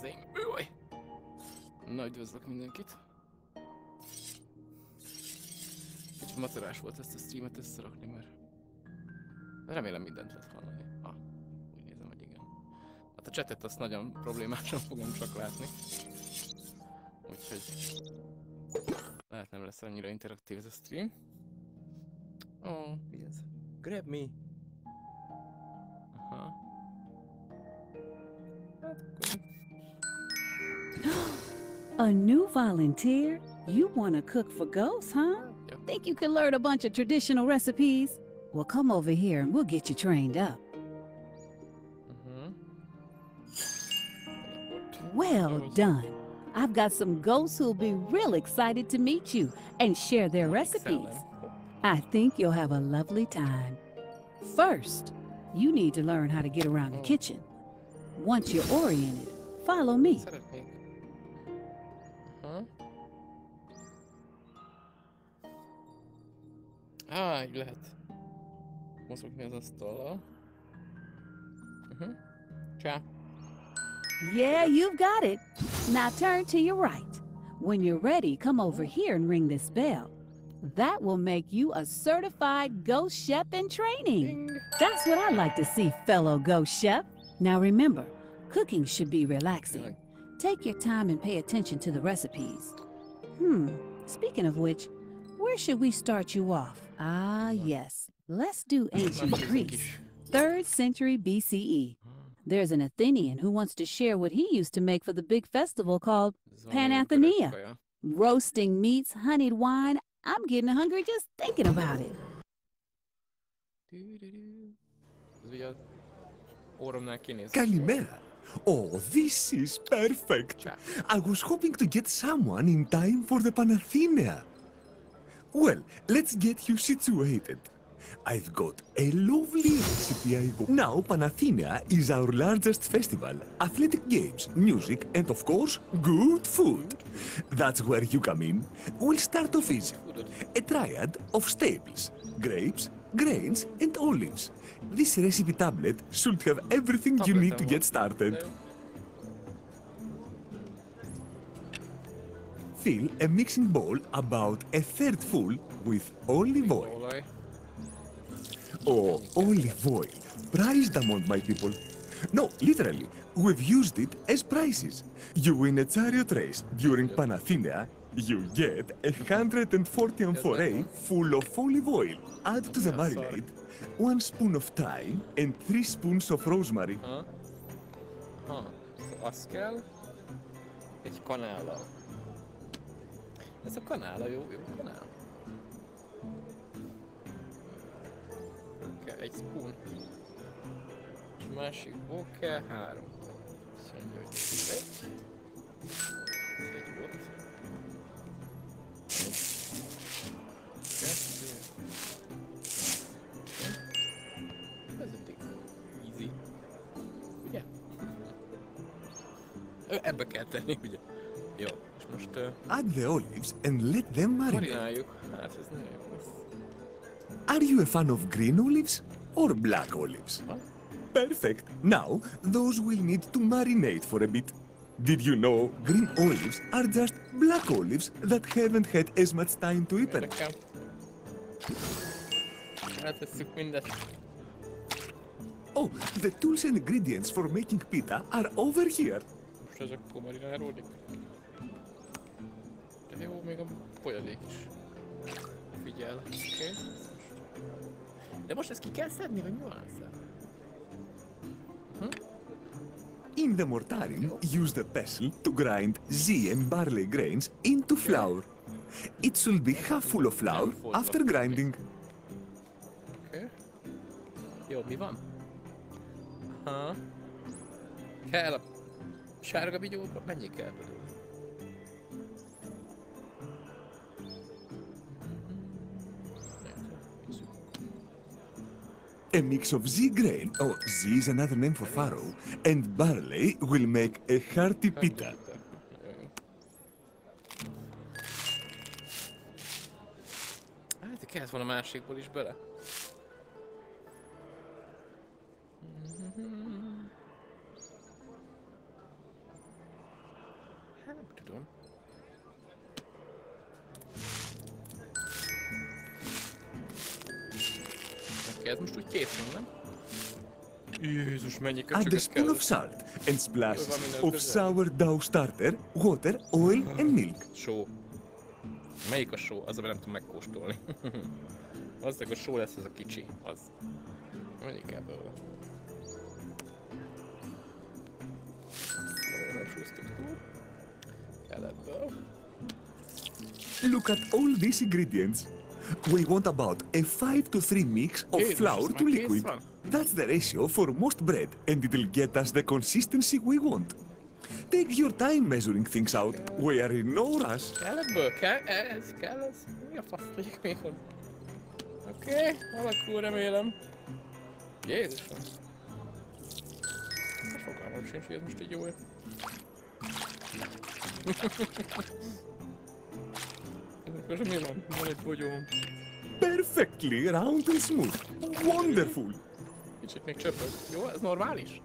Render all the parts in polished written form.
kezeim. Jaj! Na, üdvözlök mindenkit. Kicsit macerás volt ezt a streamet összerakni, mert remélem mindent lehet hallani. Úgy nézem, hogy igen. Hát a chatet azt nagyon problémásan fogom csak látni. Úgyhogy lehet nem lesz annyira interaktív ez a stream. Mi ez? Grab me! Aha. A new volunteer? You want to cook for ghosts, huh? Yep. Think you can learn a bunch of traditional recipes? Well, come over here and we'll get you trained up. Well done. I've got some ghosts who'll be real excited to meet you and share their recipes. I think you'll have a lovely time. First, you need to learn how to get around the kitchen. Once you're oriented, follow me. Így lehet mozogni az asztallal. Csá. Yeah, you've got it. Now turn to your right. When you're ready, come over here and ring this bell. That will make you a certified ghost chef in training. Ding. That's what I like to see, fellow ghost chef. Now remember, cooking should be relaxing. Take your time and pay attention to the recipes. Speaking of which, where should we start you off? Ah, yes. Let's do ancient Greece, 3rd century BCE. There's an Athenian who wants to share what he used to make for the big festival called Panathenaea. Roasting meats, honeyed wine. I'm getting hungry just thinking about it. Kalimera. Oh, this is perfect. I was hoping to get someone in time for the Panathenaea. Well, let's get you situated. I've got a lovely recipe Now, Panathenaea is our largest festival. Athletic games, music, and of course, good food. That's where you come in. We'll start off easy. A triad of staples, grapes, grains, and olives. This recipe tablet should have everything you need to get started. Fill a mixing bowl about a third full with olive oil. Oh, olive oil, prized among my people. No, literally, we've used it as prizes. You win a chariot race during Panathenaea, you get 140 amphorae full of olive oil. Add to the marinade 1 spoon of thyme and 3 spoons of rosemary. Az kell egy kanállal. Ez a kanála, jó kanál. Oké, egy spoon. És másik oké, 3. Azt mondja, hogy egy. Egy volt. Kettő. Ez eddig easy. Ugye? Ebbe kell tenni, ugye? Jó, és most... Add the olives and let them marinate. Marináljuk. Hát ez nagyon jó lesz. Are you a fan of green olives or black olives? Perfect. Now, those will need to marinate for a bit. Did you know green olives are just black olives that haven't had as much time to ripen? Eltesszük mindet. Oh, the tools and ingredients for making pita are over here. Most ez akkor marinálódik. De jó, még a folyadék is. Figyel. Okay. De most ezt ki kell szedni, vagy mi van ezzel? In the mortaring, use the pestle to grind zea and barley grains into flour. It should be half full of flour after grinding. Okay. Jó, mi van? Kell a sárga vigyóba? Mennyi kell belőle? A mix of zea grain, oh, zea is another name for farro, and barley will make a hearty pita. Hát kellett volna másikból is bele. Nem tudom. Neki ez most úgy kész van, nem? Jézus, mennyi Add a köcsögöt spoon kell. of salt and splash Jó, van minden of közel. sourdough starter, water, oil and milk. Só. Melyik a só? Az, amit nem tudom megkóstolni. Az, a só lesz, az a kicsi. Az. Melyik ebből? Kell ebből. Look at all these ingredients. We want about a 5 to 3 mix of Jézus, flour ez to már kész liquid. van? That's the ratio for most bread, and it'll get us the consistency we want. Take your time measuring things out. We are in no rush. Kell ebből? Kell ez? Kell ez? Mi a fasz legyek még hozzá? Oké, alakul remélem. Jézusom. Fogalmam sincs, hogy ez most egy jó ér. Most mi van? Van egy bogyóm. Perfectly round and smooth. Wonderful. Kicsit még csöpög. Jó, ez normális?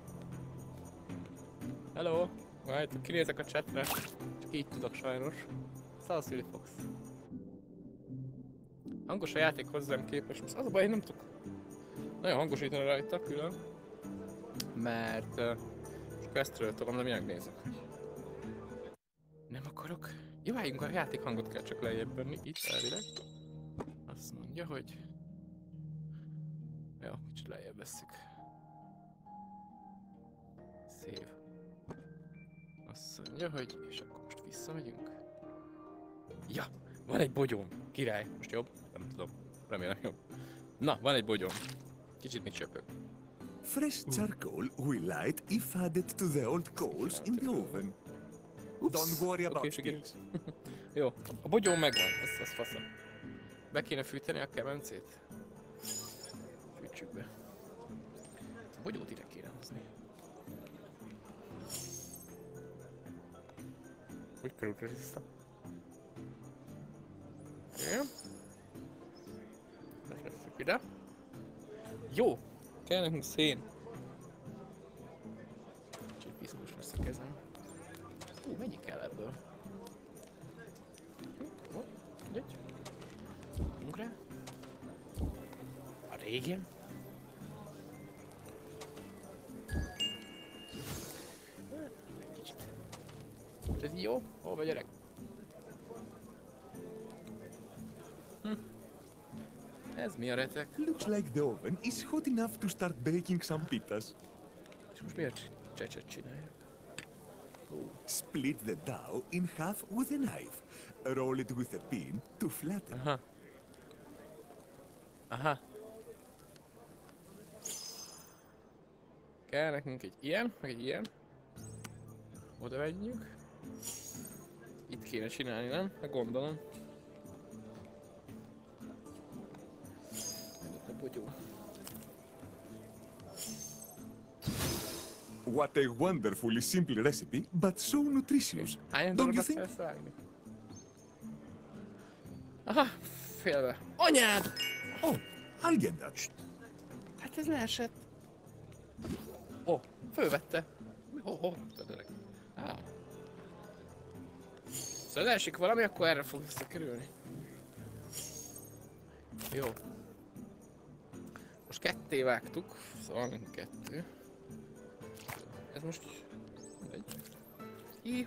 Hello! Majd kinézek a chatre. Csak így tudok sajnos. Szalasz, Willy Fox. Hangos a játék hozzám képest. Az a baj, én nem tudok nagyon hangosítani rajta külön. Mert most questről tolom, de megnézek, hogy nem akarok. Jó, álljunk, a játék hangot kell csak lejjebb venni. Itt elvileg. Azt mondja, hogy... Jó, kicsit lejjebb vesszük. Save. Azt mondja, hogy... És akkor most visszamegyünk. Ja! Van egy bogyóm! Király! Most jobb? Nem tudom. Remélem jobb. Na, van egy bogyóm. Kicsit még csöpög. Fresh charcoal we light if added to the old coals in the oven. Don't worry about skills. Jó, a bogyóm megvan, ez faszom. Be kéne fűteni a kemencét? Fűtsük be. A bogyót ide kéne hozni. Hogy került vissza? Oké. Megveszünk ide. Jó! Kell nekünk szén. Kicsit piszkos lesz a kezem. Mennyi kell ebből? Egy. Fogunk rá. A régen. Kicsit. Ez jó? Hol vagy gyerek? Ez mi a retek? Looks like the oven is hot enough to start baking some pitas. És most miért csecset csinálják? Split the dough in half with a knife. Roll it with a pin to flatten. Aha. Aha. Kell nekünk egy ilyen, meg egy ilyen. Oda megyünk. Itt kéne csinálni, nem? Hát gondolom. A bogyó. What a wonderfully simple recipe, but so nutritious. Hányan Don't you darabot think? kell szágni? Aha, félve. Anyád! Oh, I'll get that. Hát ez leesett. Ó, fölvette. Tadöreg. Szóval leesik valami, akkor erre fog visszakerülni. Jó. Most ketté vágtuk, szóval kettő. Ez most...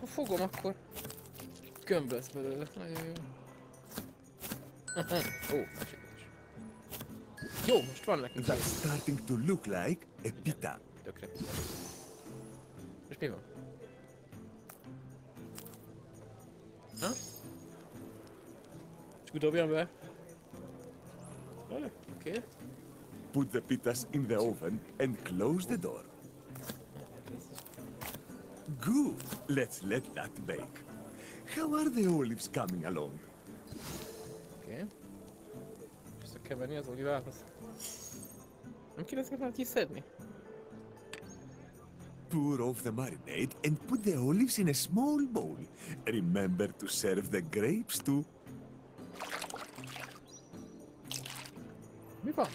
Ha fogom, akkor gömb lesz belőle. Nagyon jó. Ó, másik is. Jó, most van nekünk. That's starting to look like a pita. Tökre. És mi van? Ha? Csak dobjam be. Oké. Put the pitas in the oven and close the door. Good. Let's let that bake. How are the olives coming along? Oké. Vissza kell venni az olivához. Nem kéne ezeket már kiszedni? Pour off the marinade and put the olives in a small bowl. Remember to serve the grapes too. Mi van?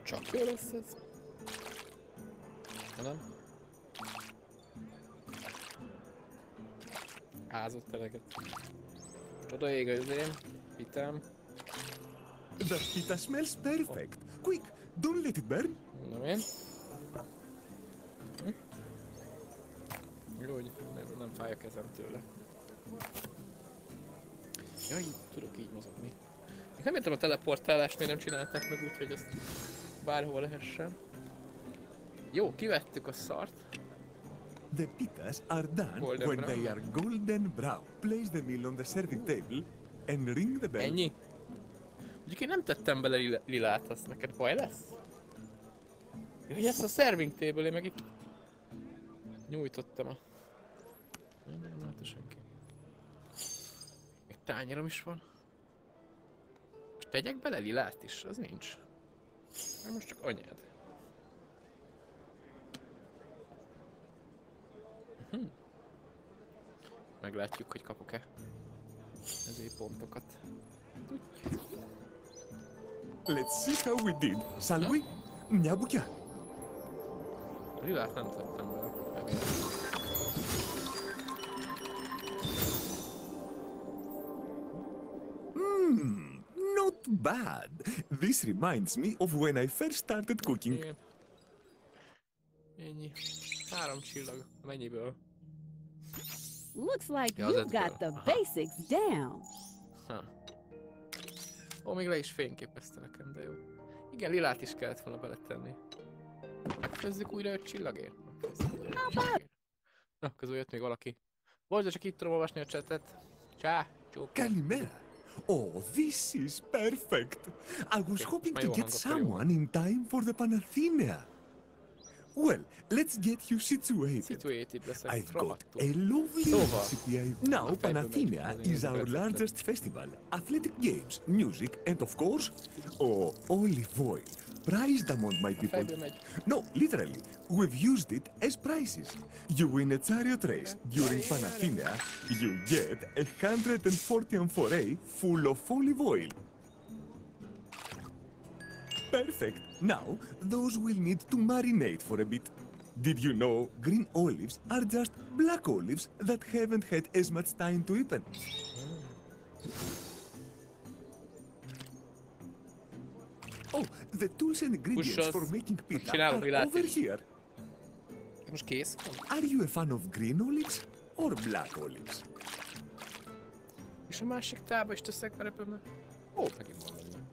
Csak jó lesz ez. Nem? Ázott eleget. Oda ég az én pitám. The pita smells perfect. Quick, don't let it burn. Nem én. Jó, hogy nem fáj a kezem tőle. Jaj, tudok így mozogni. Én nem értem a teleportálást, miért nem csinálták meg úgy, hogy ezt bárhol lehessen. Jó, kivettük a szart. The pitas are done Golden when brown. they are golden brown. Place the meal on the serving table and ring the bell. Ennyi? Úgyhogy én nem tettem bele lilát, az neked baj lesz? Jaj, ezt a serving table, én meg itt nyújtottam a... Nem látta senki. Még tányérom is van. Most tegyek bele lilát is? Az nincs. Hát most csak anyád. Meglátjuk, hogy kapok-e ezért pontokat. Let's see how we did, shall we? Μια μπουκιά. A lilát nem tettem bele. Not bad. This reminds me of when I first started cooking. Igen. Ennyi. 3 csillag. Mennyiből? Looks like Yeah, you've that's got good. the basics down. Ha. Ó, még le is fényképezte nekem, de jó. Igen, lilát is kellett volna beletenni. Megfőzzük újra 5 csillagért? Megfőzzük újra 5 csillagért. Na, közül jött még valaki. Bocs, de csak itt tudom olvasni a chatet. Csá, csók. Kalimera. Oh, this is perfect. I was hoping to get someone in time for the Panathina. Well, let's get you situated. Situated leszek. I've got rohadtul. a lovely Szóval. recipe. Now, Panathina is our largest festival. Athletic games, music, and of course, olive oil. Prized among my people. Fejből megy. No, literally, we've used it as prizes. You win a chariot race during Panathina, you get 140 amphorae full of olive oil. Perfect. Now, those will need to marinate for a bit. Did you know green olives are just black olives that haven't had as much time to ripen? Oh, the tools and ingredients for making pita csinálok are lilát over is. here. Most kész? Are you a fan of green olives or black olives? És a másik tába is teszek verepembe. Ó, megint van benne.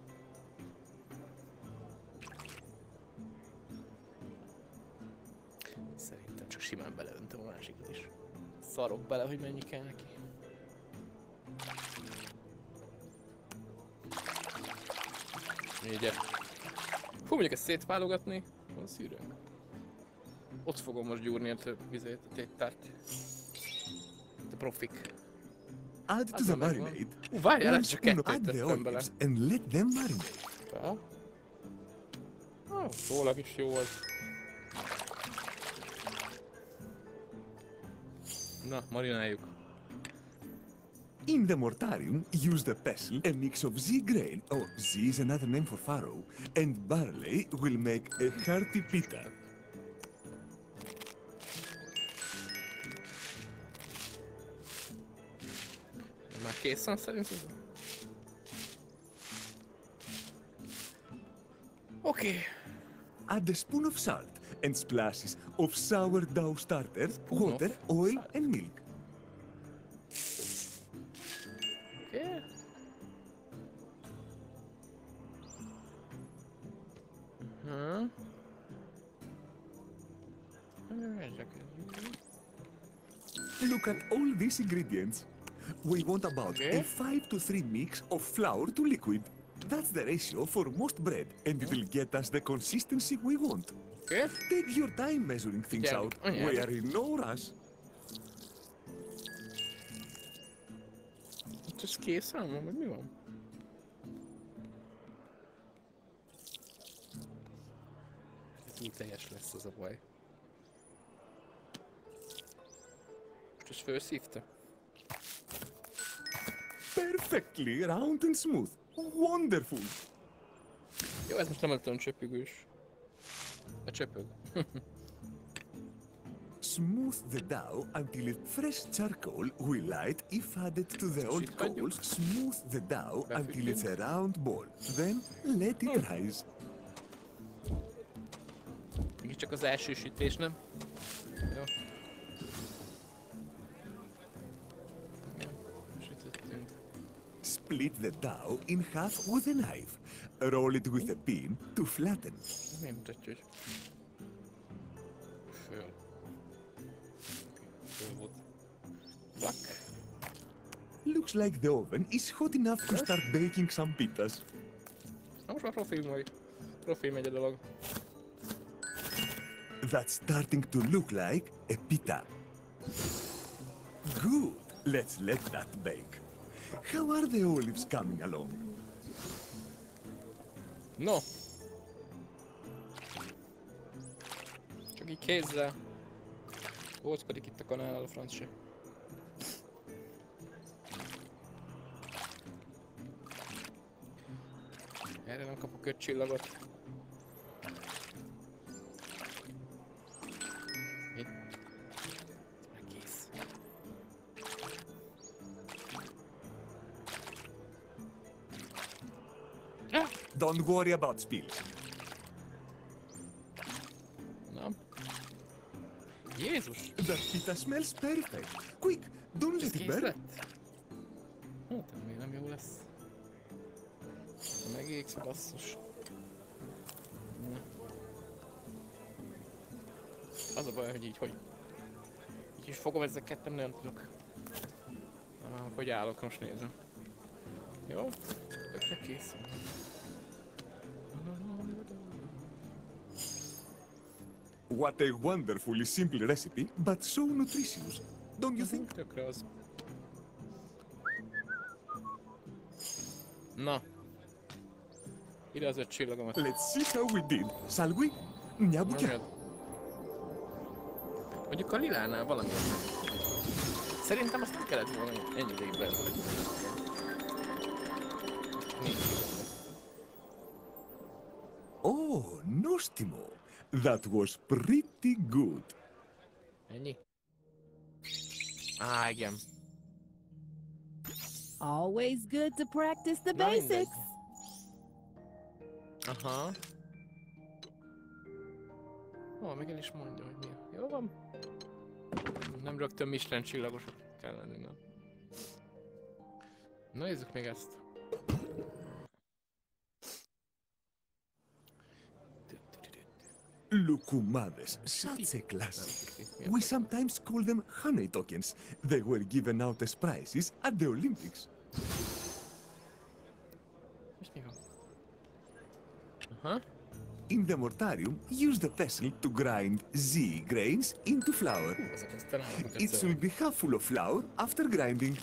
Szerintem csak simán beleöntöm a másikat is. Szarok bele, hogy mennyi kell neki. Így. Fú, mondjuk ezt szétválogatni, van szűrőnk. Ott fogom most gyúrni a több vizét, a téttárt. A profik. Add to the marinade. Várjál, One ez csak spoon kettőt add the tettem bele. olives and let them marinate. Fel. Szólag is jó az. Na, marináljuk. In the mortarium, use the pestle, a mix of Z grain, Z is another name for farro, and barley will make a hearty pita. Már készen szerintem? Oké. Add a spoon of salt and splashes of sourdough starters, Spoon of water, oil, salt. and milk. Oké. Look at all these ingredients. We want about Okay. a 5 to 3 mix of flour to liquid. That's the ratio for most bread, and it will get us the consistency we want. Oké. Take your time measuring things Yeah, out. oh, yeah. We are in no rush. Ez készen van, vagy mi van? Ez úgy teljes lesz az a baj. Most ezt felszívta? Perfectly round and smooth. Wonderful. Jó, ez most nem tudom csöpögős. A csöpög. Smooth the dough until fresh charcoal will light if added to the old coals. Smooth the dough until it's a round ball. Then let it rise. Még csak az első sütés, nem? Jó. Sütöttünk. Split the dough in half with a knife. Roll it with a pin to flatten. Miért mutatja, hogy... Föl. Föl volt. Black. Looks like the oven is hot enough to start baking some pitas. Na most már profi megy a dolog. That's starting to look like a pita. Good. Let's let that bake. How are the olives coming along? No. Csak így kézzel. Óckodik itt a kanál, a franc se. Erre nem kapok 5 csillagot. Itt. Kész. Don't worry about spills. Na. Jézus! The pita smells perfect. Quick, don't let it Kész burn. lett? Hát, még nem jó lesz. Megégsz, basszus. Na. Az a baj, hogy így is fogom ezeket, nem tudok. Hogy állok, most nézem. Jó? Tökre kész. What a wonderfully simple recipe, but so nutritious. Don't you think? Tökre az. Na. Ide az 5 csillagomat. Let's see how we did, shall we? Nyabucsa. Mondjuk a lilánál valami. Szerintem azt nem kellett volna ennyi ideig belőle. Oh, Nostimo. That was pretty good. Ennyi? Igen. Always good to practice the Na, mindegy. basics. Aha. Még el is mondja, hogy mi. Jó van. Nem rögtön Michelin csillagosok kell lenni, nem. Na nézzük még ezt. Lucumades, such a classic. We sometimes call them honey tokens. They were given out as prizes at the Olympics. És mi van? Aha. In the mortarium, use the pestle to grind Z grains into flour. It should be half full of flour after grinding.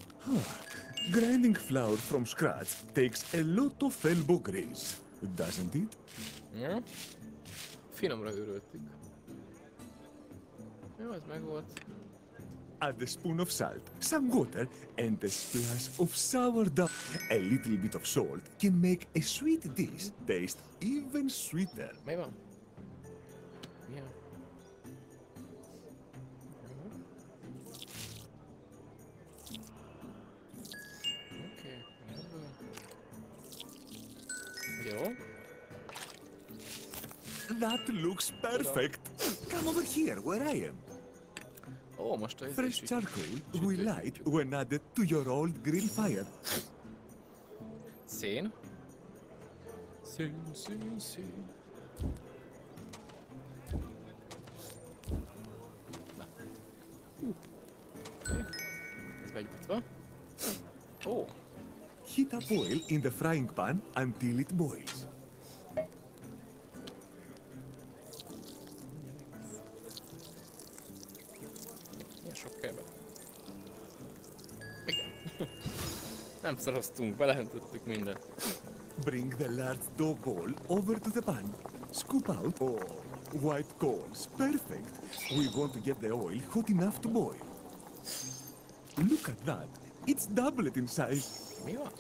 Grinding flour from scratch takes a lot of elbow grease, doesn't it? Ja. Finomra őröltük. Jó, ez meg volt. Add a spoon of salt, some water, and a splash of sourdough. A little bit of salt can make a sweet dish taste even sweeter. Mi van? Milyen? Oké, jó. That looks perfect. Come over here where I am. Ó, most a Fresh charcoal will light when added to your old grill fire. Szén. Szén. Na. Ez begyújtva. Ó. Heat up oil in the frying pan until it boils. Milyen sok kell be. Igen. Nem szaroztunk, beleöntöttük mindent. Bring the large dough ball over to the pan. Scoop out. Oh, white coals. Perfect. We want to get the oil hot enough to boil. Look at that. It's doubled in size. Mi van?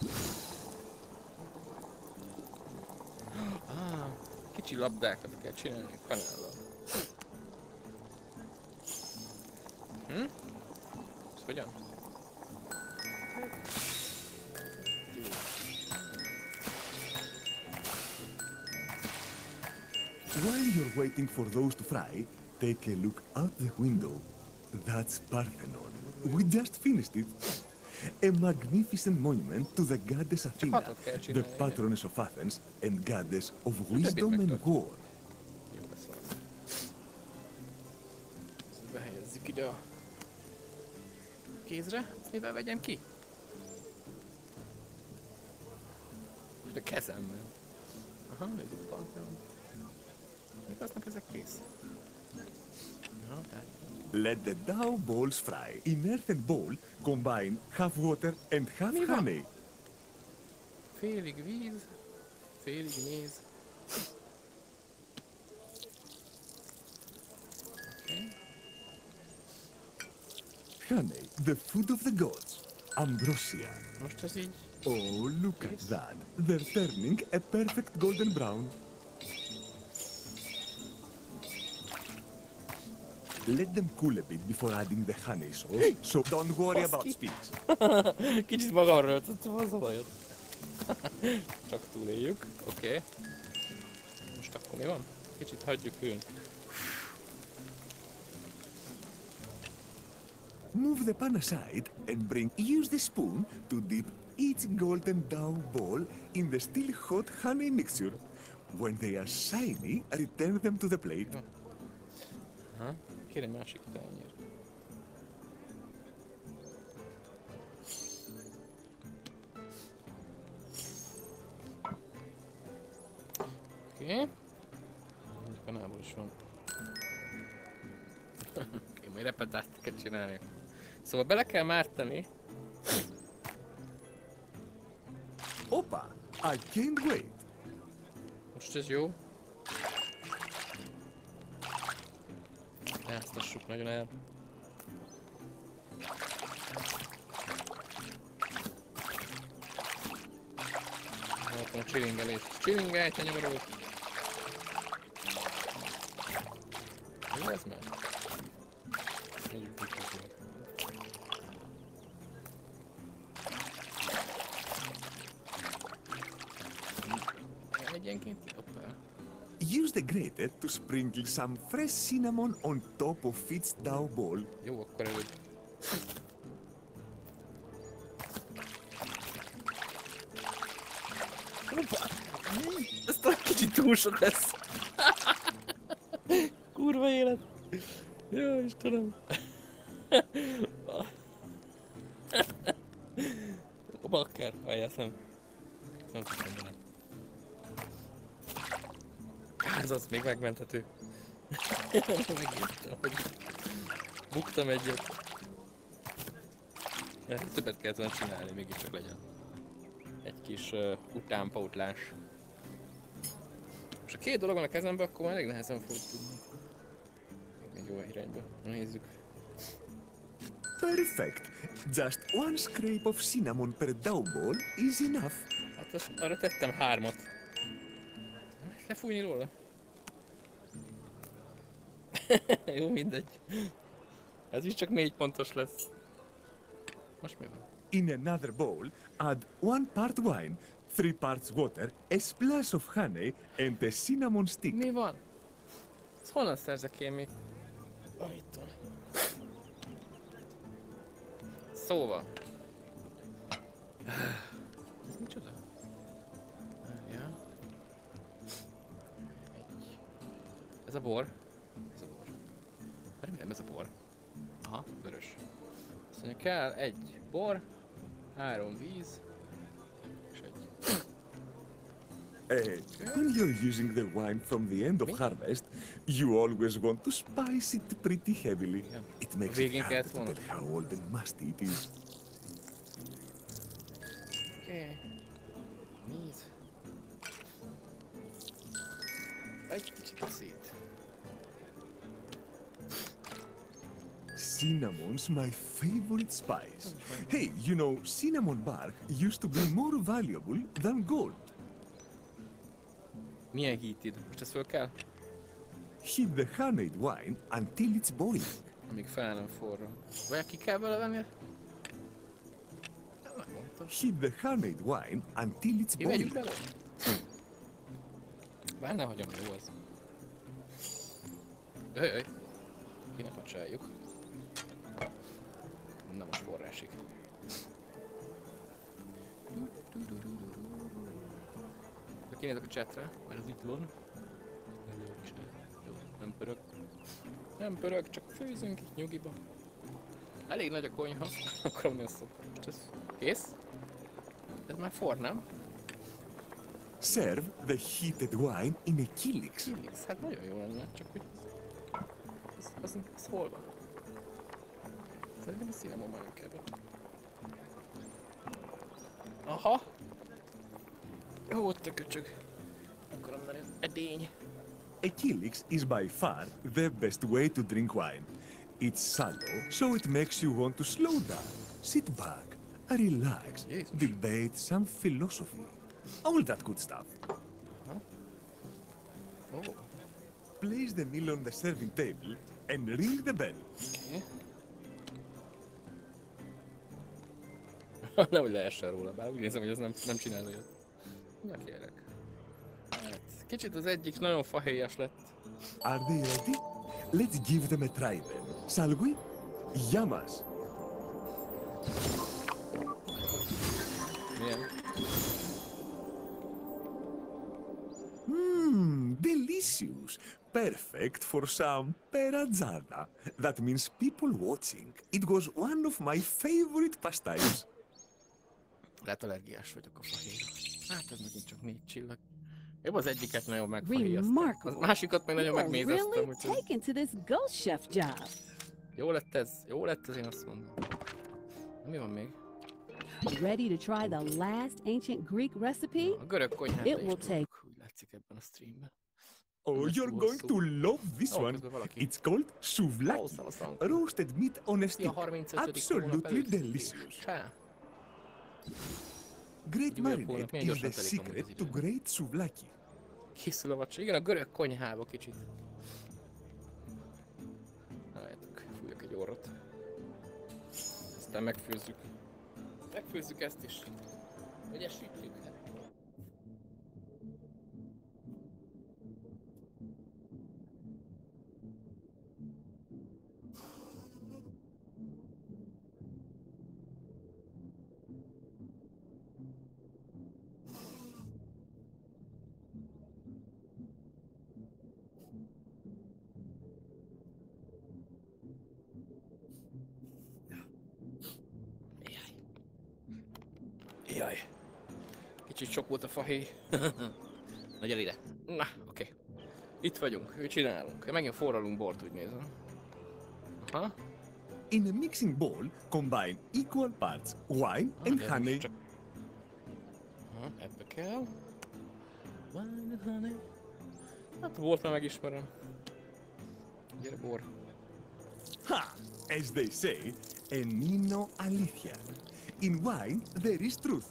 Kicsi labdákat kell csinálni kanállal. Ez hogyan? While you're waiting for those to fry, take a look out the window. That's Parthenon. We just finished it. A magnificent monument to the goddess Athena, the patroness of Athens and goddess of wisdom and war. Jó lesz az. Behelyezzük ide a kézre. Mivel vegyem ki? Most a kezemmel. Aha, nézzük a Pantheon. Mik aznak ezek kész? Aha, tehát. Let the dough balls fry. In earthen bowl, combine half water and half honey. Félig víz, félig méz. Okay. Honey, the food of the gods. Ambrosia. Most ez így. Oh, look at that. They're turning a perfect golden brown. Let them cool a bit before adding the honey sauce, so don't worry about speeds. Kicsit magamra öltöttem az olajat. Csak túléljük. Oké. Most akkor mi van? Kicsit hagyjuk hűlni. Move the pan aside and use the spoon to dip each golden dough ball in the still hot honey mixture. When they are shiny, return them to the plate. Aha. Kérj egy másik tányér. Oké. Mondjuk kanából is van. Oké, majd repetációkat csinálni. Szóval bele kell mártani. Opa! I can't wait! Most ez jó. Áztassuk nagyon el. Ott van a csilingelés. Csilingelj, te nyomorult! Mi ez már? Egyenként? Hoppá. Use the grater to sprinkle some fresh cinnamon on top of each dough ball. Jó, akkor előbb. Ez talán kicsit túl sok lesz. Kurva élet. Jó, Istenem. A bakker, ajjászem. Nem tudom bele. Ez az még megmenthető. Megírtam, hogy buktam egyet. Többet kellett volna csinálni, mégiscsak legyen egy kis utánpótlás. Most a két dolog van a kezemben, akkor már elég nehezen fog tudni. Még jó irányba. Nézzük. Perfect! Just one scrape of cinnamon per dough ball is enough. Hát azt, arra tettem 3-at. Lefújni róla? Jó, mindegy. Ez is csak 4 pontos lesz. Most mi van? In another bowl, add 1 part wine, 3 parts water, a splash of honey, and a cinnamon stick. Mi van? Ezt honnan szerzek én még? Ah, itt van. Szóval. Ez micsoda? Ja. Ez a bor. Ez a bor. Remélem ez a bor. Aha, vörös. Azt mondja, kell egy bor, 3 víz, és egy... When you're using the wine from the end of harvest, you always want to spice it pretty heavily. Yeah. It makes Végén it hard kellett to volna. tell how old and musty it is. Oké. Víz. Egy kicsit szét. Cinnamon's my favorite spice. Hey, you know, cinnamon bark used to be more valuable than gold. Milyen heated? Most ezt föl kell? Heat the honeyed wine until it's boiling. Amíg fel nem forró. Vagy ki kell vele venni? Megmondtam. Heat the handmade wine until it's Kivegyük boiling. bele? Bár ne hagyom, jó az. Jöjj! Ki ne pacsáljuk. Na most forrásig. Kinézek a chatre, mert az itt van. Jó, nem pörög. Nem pörög, csak főzünk itt nyugiba. Elég nagy a konyha, akkor onnan szoktam. Most ez kész? Ez már for, nem? Serve the heated wine in a kilix. Kilix, hát nagyon jó lenne, csak hogy... Ez hol van? Szerintem a színem már nem kell be. Aha! Jó, ott a köcsög. Akkor onnan ez edény. A kilix is by far the best way to drink wine. It's shallow, so it makes you want to slow down, sit back, relax, Jesus. debate some philosophy. All that good stuff. Oh, Place the meal on the serving table and ring the bell. okay. Nehogy leessen róla, bár úgy nézem, hogy ez nem csinál olyat. Na kérek. Hát, kicsit az egyik nagyon fahéjas lett. Are they ready? Let's give them a try then, shall we? Yamas! Milyen? Delicious! Perfect for some perazada. That means people watching. It was one of my favorite pastimes. Lehet allergiás vagyok a fahéjra. Hát ez megint csak 4 csillag. Jobb az egyiket nagyon megfahéjaztam. A másikat meg nagyon You are megmézeztem, really úgyhogy... taken to this ghost chef job. Jó lett ez, én azt mondom. Mi van még? Ready to try the last ancient Greek recipe? A görög konyhát It is will take- úgy látszik ebben a streamben. Oh, you're going to love this one. közben valaki. It's called souvlaki. Szavaztam. Roasted meat on a Szia, stick. 35. hónap Absolutely előtt. delicious. Csá. Great Ugye, akkor marinade milyen is the gyorsan telik amúgy secret az to idő. great souvlaki. Készül a vacsora. Igen, a görög konyhába kicsit. Várjátok, fújjak egy orrot. Aztán megfőzzük. Megfőzzük ezt is. Vagy esítjük. Jaj. Kicsit sok volt a fahéj. Na gyere ide. Na, oké. Itt vagyunk, mit csinálunk? Megint forralunk bort, úgy nézem. Aha. In a mixing bowl, combine equal parts wine and de honey. most csak... Aha, ebbe kell. Wine and honey. Hát a bort már megismerem. Gyere bor. Ha! As they say, enino alicia. In wine, there is truth.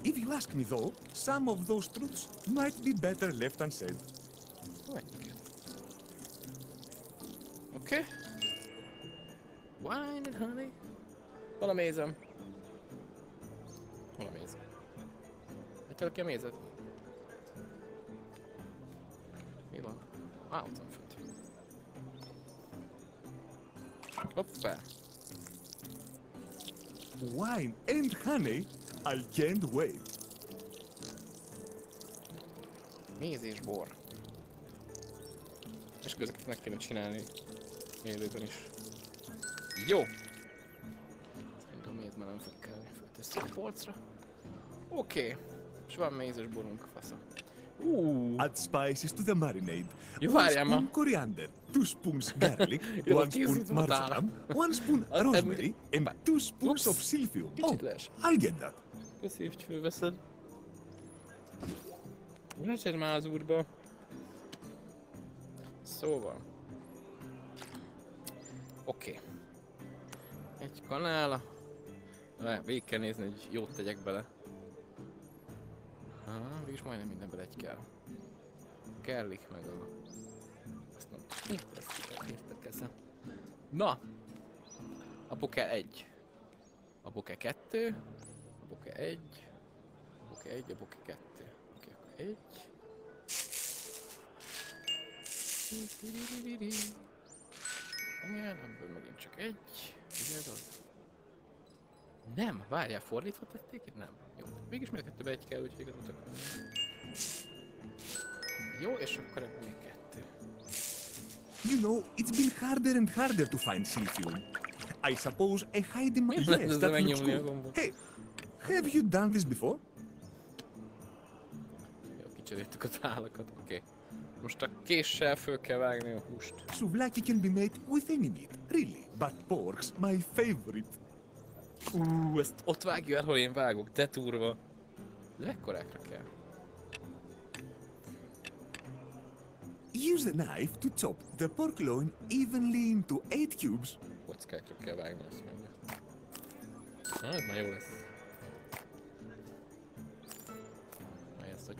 If you ask me though, some of those truths might be better left unsaid. Oké. Wine and honey. Hol a mézem? Hol a mézem? Hagytál ki a mézet? Mi van? Á, ott van fönt. Hoppá. Wine and honey? I can't wait. Méz és bor. És közöket meg kéne csinálni élőben is. Jó! Szerintem méz már nem fog kelleni, feltesszük a polcra. Oké. És van méz és borunk, fasza. Add spices to the marinade. Jó, 1 várjál spoon ma. coriander, 2 spoons garlic, Jó, 1 spoon készítve utána. marjoram, 1 spoon Az rosemary, and 2 spoons Ups. of silphium. Oh, Kicsit lees. I'll get that. Köszi, hogy fölveszed. Lecsed már az úrba. Szóval. Oké. Egy kanála. Végig kell nézni, hogy jót tegyek bele. Végülis majdnem mindenből egy kell. Kellik meg a... Azt nem tudom. Ezt kifejeztek kezem. Na! Apoke 1. Apoke 2. Apoke 1. Apoke 1, apoke 2. Oké, akkor 1. Igen, ebből megint csak 1. Ugye ez az? Nem, várjál, fordítva tették itt? Nem. Jó, mégis mind a kettőbe 1 kell, úgyhogy igazotok. Jó, és akkor ebből még 2. You know, it's been harder and harder to find silphium. I suppose a high demand. Yes, Yes, that looks good. Hey, have you done this before? Jó, kicseréltük a tálakat, oké. Most a késsel föl kell vágni a húst. Souvlaki can be made with any meat, really. But pork's my favorite. Ezt ott vágja el, hol én vágok, de turva. De ekkorákra kell. Use the knife to chop the pork loin evenly into 8 cubes. Kockákra kell vágni, azt mondja. Na, ez már jó lesz. Na, ezt, hogy...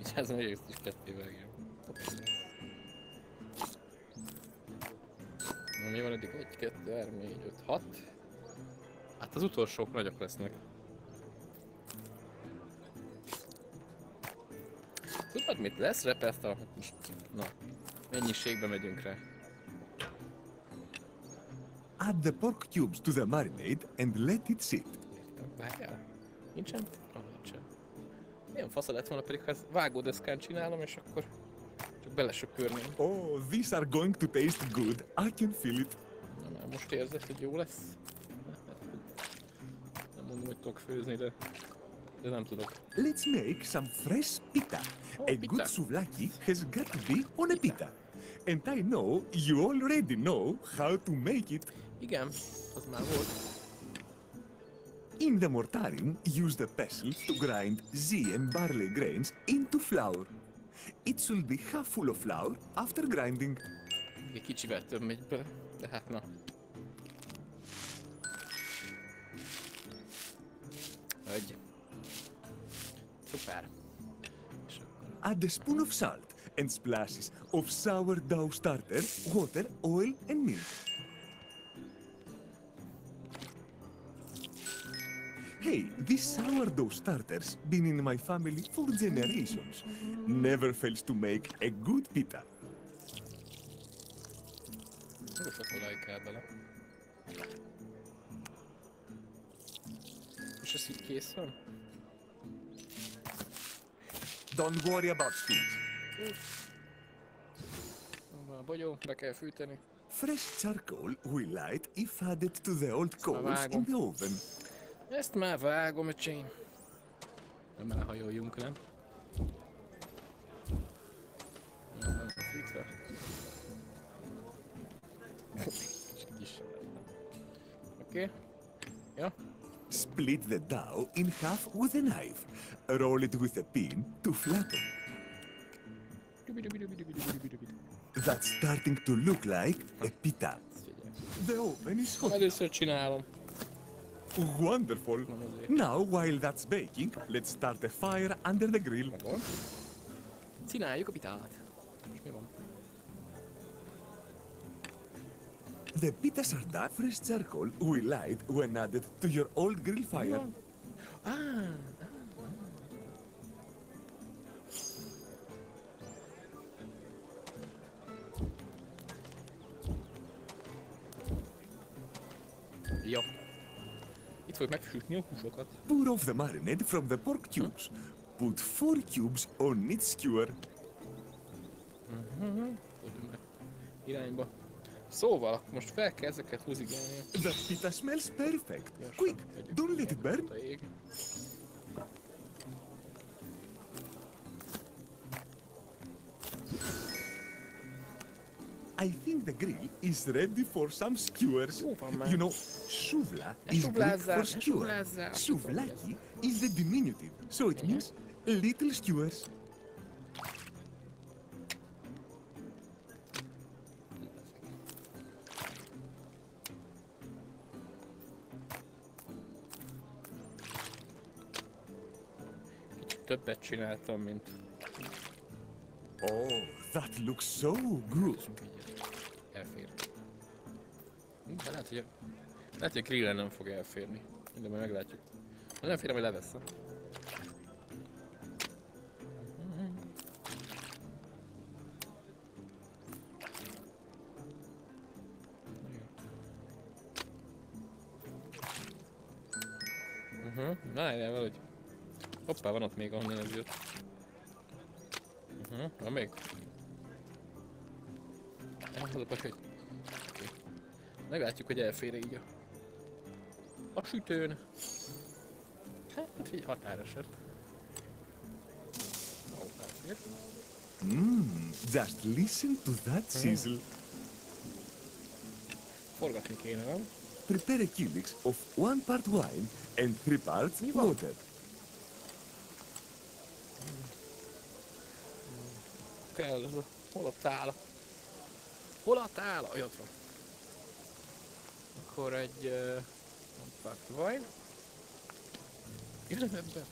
És ez meg ezt is ketté vágjam. Na, mi van eddig? 1, 2, 3, 4, 5, 6. Hát az utolsók nagyok lesznek. Tudod mit lesz? Repesztal? Na, mennyiségbe megyünk rá. Add the pork cubes to the marinade and let it sit. Várjál? Nincsen? Ah, nincsen. Milyen fasza lett volna pedig, ha ezt vágódeszkán csinálom, és akkor csak belesöpörném. Oh, these are going to taste good. I can feel it. Na, már most érzed, hogy jó lesz? Nem mondom, hogy tudok főzni, de nem tudok. Let's make some fresh pita. Oh, A pita. good souvlaki has got to be on a pita. And I know you already know how to make it. Igen, az már volt. In the mortarim, use the pestle to grind zea and barley grains into flour. It should be half full of flour after grinding. Egy kicsivel több megy bele, de hát na. Egy. Szuper. És akkor... Add a spoon of salt and splashes of sourdough starter, water, oil and milk. Hey, this sourdough starter's been in my family for generations. Never fails to make a good pita. Jó sok olaj kell bele. És ez így kész van? Don't worry about speed. A bogyó, be kell fűteni. Fresh charcoal will light if added to the old coals in the oven. Ezt már vágom, öcsém. Nem elhajoljunk, nem? Nem fűtve. Oké. Ja. Split the dough in half with a knife. Roll it with a pin to flatten. That's starting to look like a pita. The oven is hot. Először csinálom. Wonderful. Now, while that's baking, let's start a fire under the grill. Csináljuk a pitát. És mi van? The pitas are done. Fresh charcoal will light when added to your old grill fire. Jó. Itt fogjuk megfűtni a húsokat. Pour off the marinade from the pork cubes. Put 4 cubes on each skewer. Irányba. Szóval, most fel kell ezeket húzigálni. The pita smells perfect. Quick, don't let it burn. I think the grill is ready for some skewers. You know, souvla is Greek for skewer. Souvlaki is the diminutive, so it means little skewers. Többet csináltam, mint Oh, that looks so good. Elfér. De lehet, hogy a grillen nem fog elférni. De majd meglátjuk. Nem félem, hogy leveszem. Várjál valahogy. Hoppá, van ott még, ahonnan ez jött. Van még? Elmondok, hogy... Meglátjuk, hogy elfér így a sütőn. Hát így határeset. Ó, elfér. Just listen to that sizzle. Forgatni kéne, nem? Prepare a kilix of 1 part wine and 3 parts water. Kell ez a... Hol a tála? Hol a tála? Jött van. Akkor egy... part wine. Jön ebbe.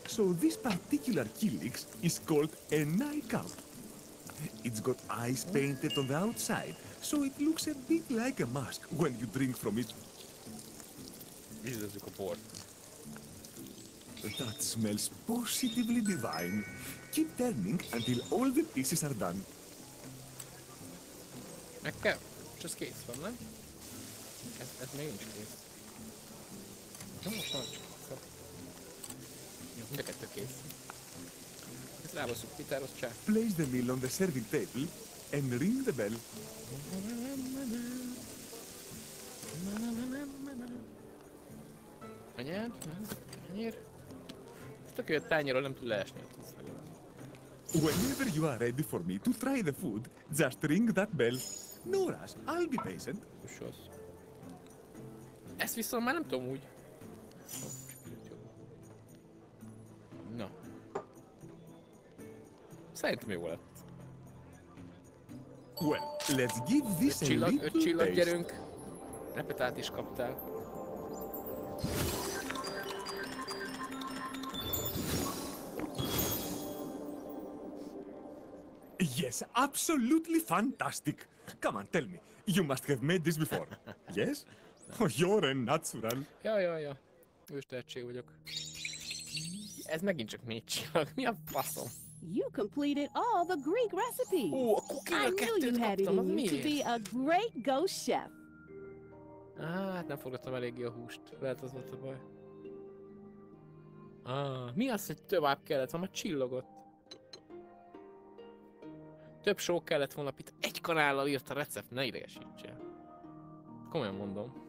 So this particular kilix is called a nightcap. It's got eyes painted on the outside, so it looks a bit like a mask when you drink from it. Vízezzük a bort. That smells positively divine. Keep turning until all the pieces are done. Meg kell. És ez kész van, nem? Ez még nincs kész. Na most van csak. Jó, mind a kettő kész. Ezt rábasszuk pitáros csá. Place the meal on the serving table and ring the bell. Anyád? Anyér? Tök, hogy a tányéról nem tud leesni. Whenever you are ready for me to try the food, just ring that bell. No rush, I'll be patient. Ezt viszont már nem tudom úgy. Na. Szerintem jó lett. Well, let's give this a little 5 csillag, taste. gyerünk. Repetát is kaptál. Yes, absolutely fantastic. Come on, tell me, you must have made this before. Yes? Oh, you're a natural. Ja. Ős tehetség vagyok. Ez megint csak 4 csillag. Mi a faszom? You completed all the Greek recipes. Ó, a cookie-ra I knew you 2-t had it kaptam, az in you to miért? be a great ghost chef. Hát nem forgattam eléggé a húst. Lehet az volt a baj. Mi az, hogy tovább kellett? Van, már csillogott. Több só kellett volna pita. Egy kanállal írt a recept, ne idegesítsél. Komolyan mondom.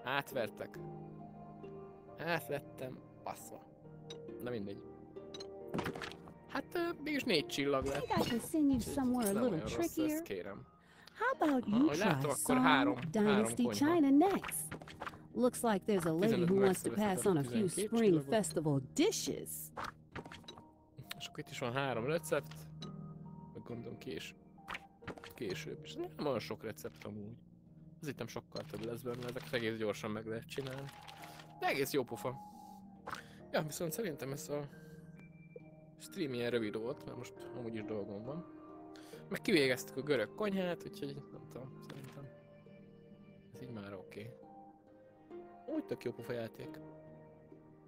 Átvertek. Átvettem, passzva. Na mindegy. Hát mégis 4 csillag lett. I think I can send you somewhere a Nem little olyan rossz, ezt trickier. kérem. How about you Ahogy látom, try akkor Song három Dynasty konyha. China next? Looks like there's a lady 15 who wants to megszerezhetem pass on a few 12 spring csillagot. festival dishes. És akkor itt is van 3 recept. Meg gondolom később. És nem olyan sok recept amúgy. Ez itt nem sokkal több lesz benne, ezeket egész gyorsan meg lehet csinálni. De egész jó pofa. Ja, viszont szerintem ez a stream ilyen rövid volt, mert most amúgy is dolgom van. Meg kivégeztük a görög konyhát, úgyhogy nem tudom, szerintem ez így már oké. Úgy tök jó pofa játék.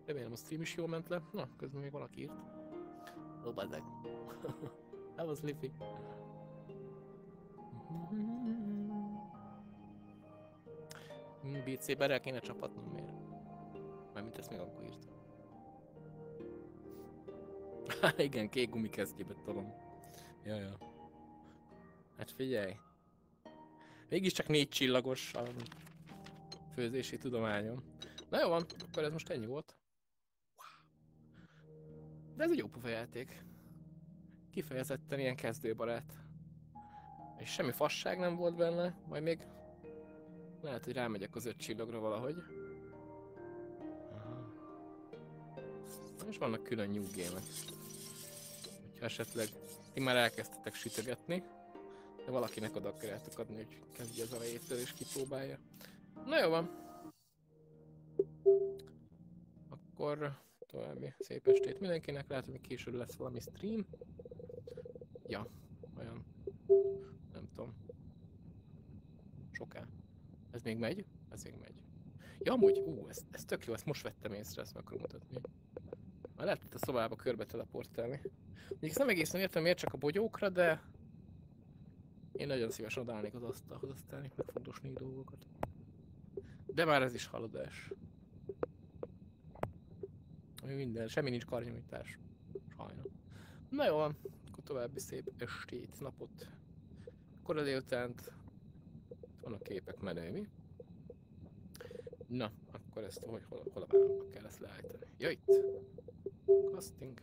Remélem a stream is jól ment le. Na, közben még valaki írt. Ó, bazzeg. I was sleeping. BC-ben el kéne csapatnom, miért? Mármint ezt még akkor írtam. Igen, kék gumikezdjébe tolom. Ja. Hát figyelj. Mégiscsak 4 csillagos a főzési tudományom. Na jó van, akkor ez most ennyi volt. De ez egy jó pofa játék. Kifejezetten ilyen kezdőbarát. És semmi fasság nem volt benne, majd még lehet, hogy rámegyek az 5 csillagra valahogy. És vannak külön new game-ek. Hogyha esetleg ti már elkezdtetek sütögetni, de valakinek oda akarjátok adni, hogy kezdje az elejétől és kipróbálja. Na jó van. Akkor további szép estét mindenkinek. Lehet, hogy később lesz valami stream. Ja, olyan. Nem tudom. Soká. Ez még megy? Ez még megy. Ja, amúgy, ez tök jó, ezt most vettem észre, ezt meg akarom mutatni. Már lehet itt a szobába körbe teleportálni. Még ezt nem egészen értem, miért csak a bogyókra, de... Én nagyon szívesen odállnék az asztalhoz, aztán itt megfontosnék dolgokat. De már ez is haladás. Ami minden, semmi nincs karnyújtás. Sajnos. Na jó, akkor további szép estét, napot. Kora délutánt. Vannak képek menő, mi? Na, akkor ezt hol a vállónak kell ezt leállítani? Ja, itt. Casting.